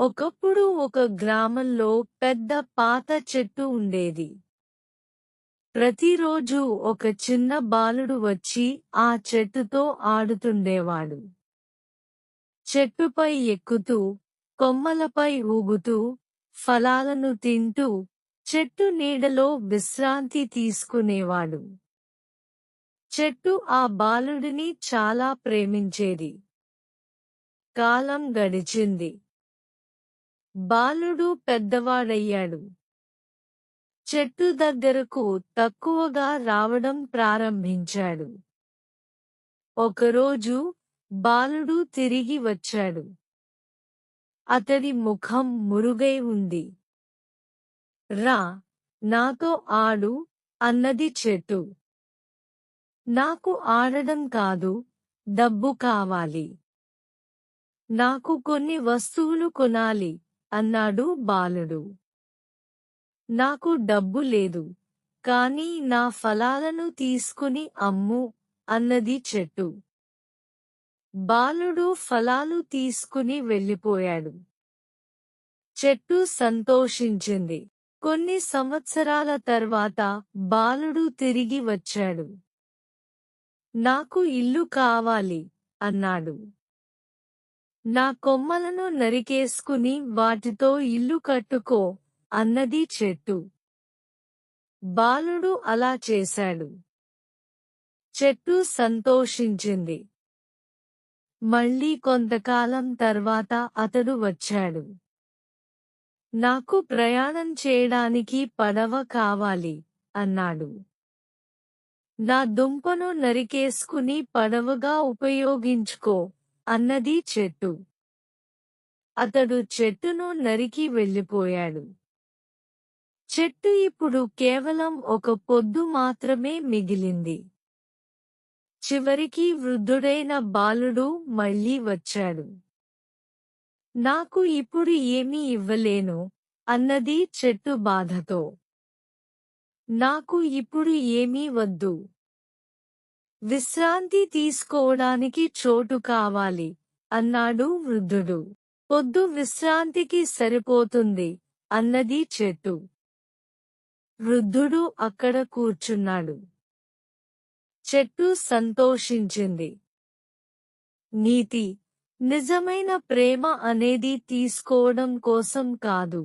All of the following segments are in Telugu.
ఒకప్పుడు ఒక గ్రామంలో పెద్ద పాత చెట్టు ఉండేది. ప్రతిరోజు ఒక చిన్న బాలుడు వచ్చి ఆ చెట్టుతో ఆడుతుండేవాడు. చెట్టుపై ఎక్కుతూ, కొమ్మలపై ఊగుతూ, ఫలాలను తింటూ, చెట్టు నీడలో విశ్రాంతి తీసుకునేవాడు. చెట్టు ఆ బాలుడిని చాలా ప్రేమించేది. కాలం గడిచింది. బాలుడు పెద్దవాడయ్యాడు. చెట్టు దగ్గరకు తక్కువగా రావడం ప్రారంభించాడు. ఒకరోజు బాలుడు తిరిగి వచ్చాడు. అతడి ముఖం మురుగై ఉంది. రా, నాతో ఆడు అన్నది చెట్టు. నాకు ఆడడం కాదు, డబ్బు కావాలి. నాకు కొన్ని వస్తువులు కొనాలి అన్నాడు బాలుడు. నాకు డబ్బు లేదు, కానీ నా ఫలాలను తీసుకుని అమ్ము అన్నది చెట్టు. బాలుడు ఫలాలు తీసుకుని వెళ్ళిపోయాడు. చెట్టు సంతోషించింది. కొన్ని సంవత్సరాల తర్వాత బాలుడు తిరిగి వచ్చాడు. నాకు ఇల్లు కావాలి అన్నాడు. నా కొమ్మలను నరికేసుకుని వాటితో ఇల్లు కట్టుకో అన్నది చెట్టు. బాలుడు అలా చేశాడు. చెట్టు సంతోషించింది. మళ్ళీ కొంతకాలం తర్వాత అతడు వచ్చాడు. నాకు ప్రయాణం చేయడానికి పడవ కావాలి అన్నాడు. నా దుంపను నరికేసుకుని పడవగా ఉపయోగించుకో అన్నది చెట్టు. అతడు చెట్టును నరికి వెళ్ళిపోయాడు. చెట్టు ఇప్పుడు కేవలం ఒక పొద్దు మాత్రమే మిగిలింది. చివరికి వృద్ధుడైన బాలుడు మళ్ళీ వచ్చాడు. నాకు ఇప్పుడు ఏమీ ఇవ్వలేను అన్నది చెట్టు బాధతో. నాకు ఇప్పుడు ఏమీ వద్దు. విశ్రాంతి తీసుకోవడానికి చోటు కావాలి అన్నాడు వృద్ధుడు. పొద్దు విశ్రాంతికి సరిపోతుంది అన్నది చెట్టు. వృద్ధుడు అక్కడ కూర్చున్నాడు. చెట్టు సంతోషించింది. నీతి: నిజమైన ప్రేమ అనేది తీసుకోవడం కోసం కాదు,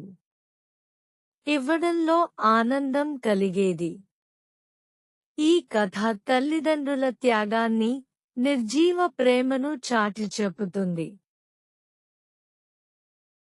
ఇవ్వడంలో ఆనందం కలిగేది. ఈ కథ తల్లిదండ్రుల త్యాగాన్ని, నిర్జీవ ప్రేమను చాటి చెప్పుతుంది.